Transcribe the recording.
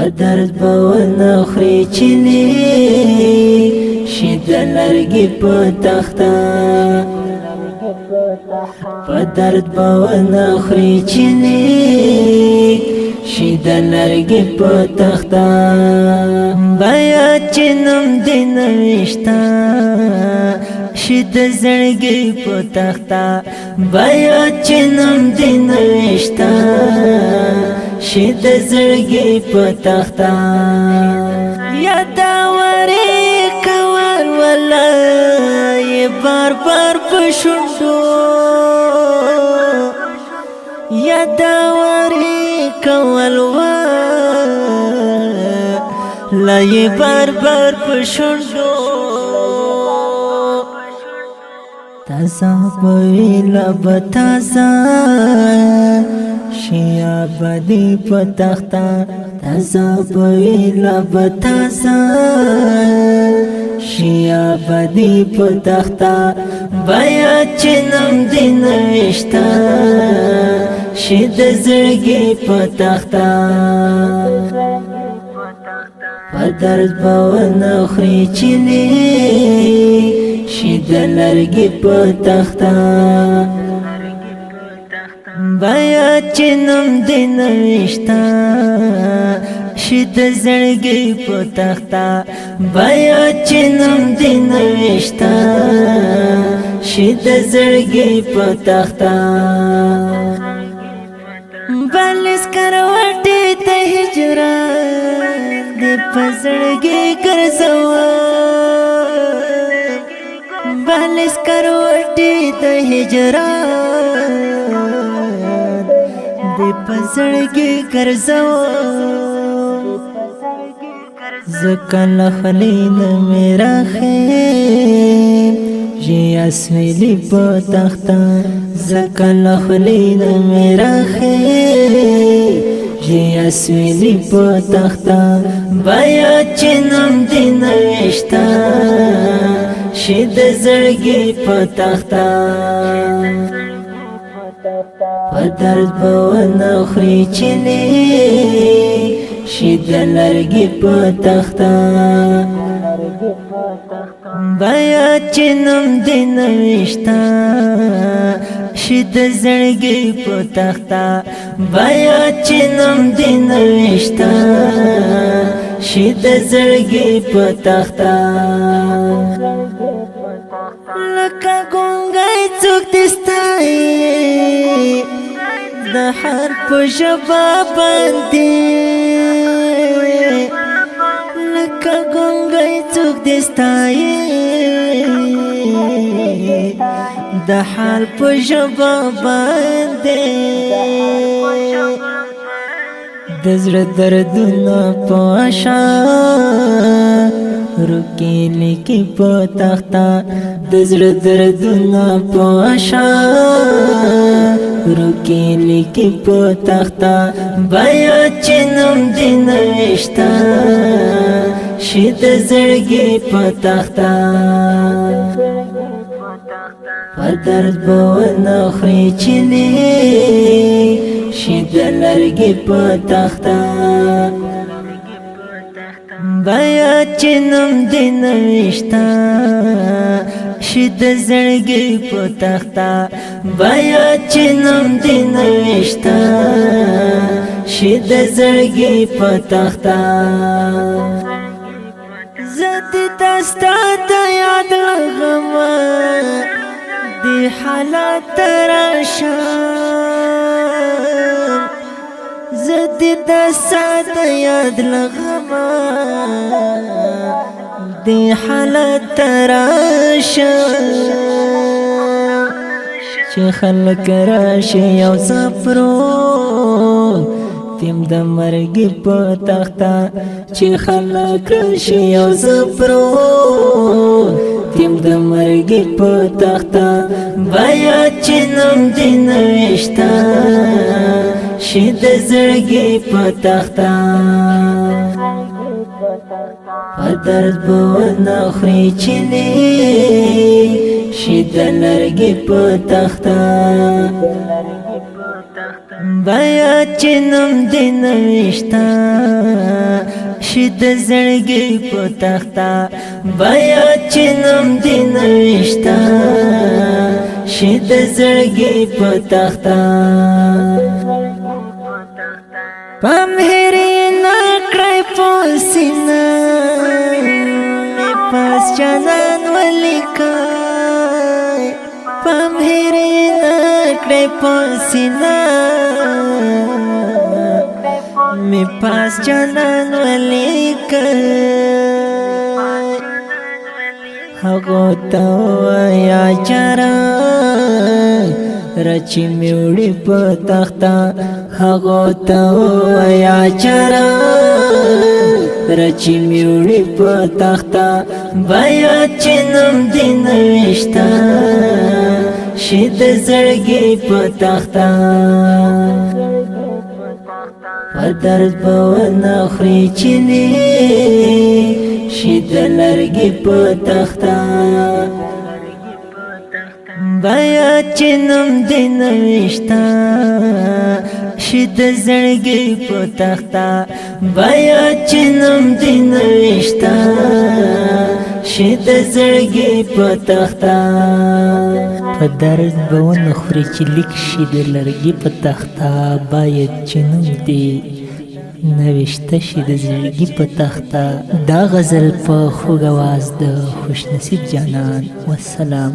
درد بونه خوري چلی شي د لرګي په تخته په درد بونه خوري چلی شي د لرګي په تخته بیا چې نوم دې نوشته شي د زړګي په تخته بیا چې نوم دې نوشته شي د زړګي په تخته یادورې کول ولای بار بار په شونډو یادورې کول ولای بار بار په شونډو تازه ویلا بتازه شیا بدی پتختا تازه ویلا بتازه شیا بدی پتختا بیا چې نوم دې نوشته شي د زړګي پتختا په درد بونه خوري چلی شي د لرګي په تخته بیا چې نوم دې نوشته شي د زړګي په تخته بیا چې نوم دې نوشته شي د زړګي په تخته بلس کروټې ته هجران دې په زړګي ګرځوه بلس کروټې ته هجران دې په زړګي ګرځوه زکه لخلې نه میرا خیر جی اسویلی په تخته زکه لخلې نه میرا خیر جی اسویلی په تخته بیا چې نوم دې نوشته شي د زړګي په تخته په درد بونه خوري چلی شي د لرګي په تخته بیا چې نوم دې نوشته شي د زړګي په تخته بیا چې نوم دې نوشته شي د زړګي په تخته لکه ګونګی څوک دې ستایي د هر په ژبه باندې لکه ګونګی څوک دې ستایي د حال په ژبه باندې د زړه دردونه په اشعارو کې لیکي په تخته د زړه دردونه په اشعارو کې لیکي په تخته بیا چې نوم دې نوشته شي د زړګي په تخته په درد بونه خوري چلی شي د لرګي په تخته بیا چې نوم دې نوشته شي د زړګي په تخته بیا چې نوم دې نوشته شي د زړګي په تخته زه دې دستا ته یاد لغمه دې حالات راشم زه دې دستا ته یاد لغمه دې حالات راشم چې خلک راشي یو سفرو تیم د مرګ په تخته چې خلک راشي یو سفرو تیم د مرګ په تخته بیا چې نوم دې نوشته شي د زړګي په تخته په درد بونه خوري چلی شي د لرګي په تخته بیا چې نوم دې نوشته شد زړګي په تختا بیا چې نوم دې نوشتا شد زړګي په تختا پم هرې نکړې پوسینا می پاس جانان ولیکای پم هرې نکړې پوسینا می پاس جانان ولیکای هغه ته یا چرای رچی میوڑی پا تختا هغو تا یا چرا رچی میوڑی پا تختا بیا چنم دی نوشتا شد زړګي پا تختا پدرد باونا خری چلی شد لرګي پا تختا بیا چنم دی نوشتا شد زړګي په تختا بیا چنم دی نوشتا شد زړګي په تختا په درد به ونه خوري چې لیک شي د لرګي په تختا باید چنم دی نوشته شي د زړګي په تختا دا غزل په خوږ اواز د خوش نصیب جانان والسلام